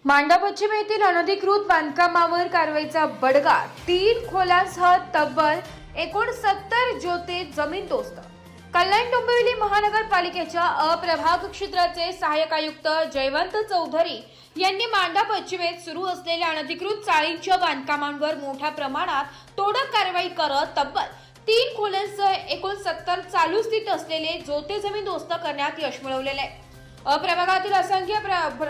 मांडा पश्चिम येथील अनधिकृत बांधकामावर कारवाईचा बडगा 3 खोल्यांसह तब्बल 69 जोते जमीनदोस्त। कल्याण डोंबिवली महानगरपालिकेच्या अप्रभाग क्षेत्राचे सहाय्यक आयुक्त जयवंत चौधरी यांनी मांडा पश्चिमेत सुरू असलेल्या अनधिकृत चाळींच्या बांधकामांवर मोठ्या प्रमाणात तोडक कारवाई करत तब्बल 3 खोल्यांसह 69 चालू स्थितीत असलेले जोते जमीनदोस्त करण्यात यश मिळवलेले आहे। अप्रभागातील असंख्य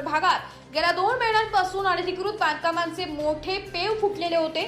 भागात गेल्या 2 महिन्यांपासून अनधिकृत बांधकामांचे मोठे पेव फुटलेले होते।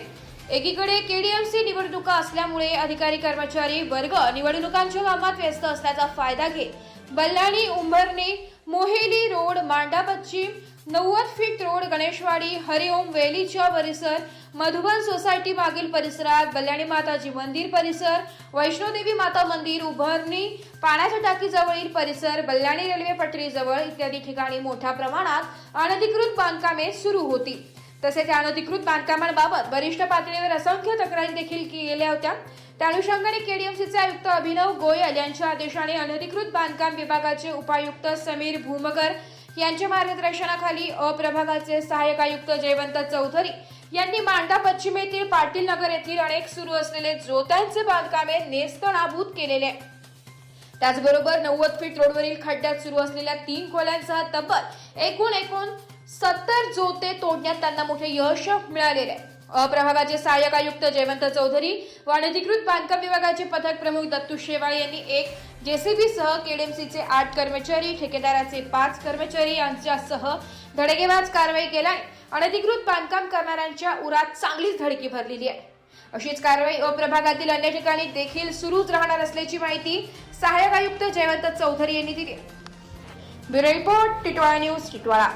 एकीकडे केडीएमसी निवडणुका असल्यामुळे अधिकारी कर्मचारी वर्ग निवडणुकांच्या कामात व्यस्त असल्याचा फायदा घेत बल्लाणी उंबरणे मोहेली रोड मांडा पश्चिम 90 फीट रोड गणेशवाडी हरिओम वेलीच्या परिसर मधुबन सोसायटी मागील परिसरात बल्लाणी माताजी मंदिर परिसर वैष्णोदेवी माता मंदिर उभारणी पाण्याच्या टाकी जवळील परिसर बल्लाणी रेल्वे पटरी जवळ इत्यादी ठिकाणी मोठ्या प्रमाणात अनधिकृत बांधकामे सुरू होती। तसेच अनधिकृत बांधकामांबाबत वरिष्ठ पातळीवर असंख्य तक्रारी देखील केल्या होत्या। त्या अनुषंगाने केडीएमसीचे आयुक्त अभिनव गोयल यांच्या आदेशाने अनधिकृत बांधकाम विभागाचे उपायुक्त समीर भूमकर यांच्या मार्गदर्शनाखाली अप्रभागाचे सहाय्यक आयुक्त जयवंत चौधरी यांनी मांडा पश्चिम येथील पाटील नगर येथील अनेक सुरू असलेले जोत्यांचे बांधकामे नेस्तनाबूत केलेले। त्याचबरोबर 90 फीट रोडवरील खड्ड्यात सुरू असलेल्या 3 खोल्यांसह तब्बल एकूण 70 जोते तोडण्यात त्यांना मोठे यश मिळालेले आहे। अप्रभागाचे सहाय्यक आयुक्त जयवंत चौधरी व अनधिकृत बांधकाम विभागाचे पथक प्रमुख दत्तू शेवाळे यांनी एक जेसीबी सह केडीएमसीचे 8 कर्मचारी ठेकेदाराचे 5 कर्मचारी यांच्यासह धडकेबाज कारवाई केल्याने अनधिकृत बांधकाम करणाऱ्यांच्या उरात चांगलीच धडकी भरलेली आहे। अशीच कारवाई अप्रभागातील अन्य ठिकाणी देखील सुरूच राहणार असल्याची माहिती सहाय्यक आयुक्त जयवंत चौधरी यांनी दिली। Bureau report Titwala news Titwala.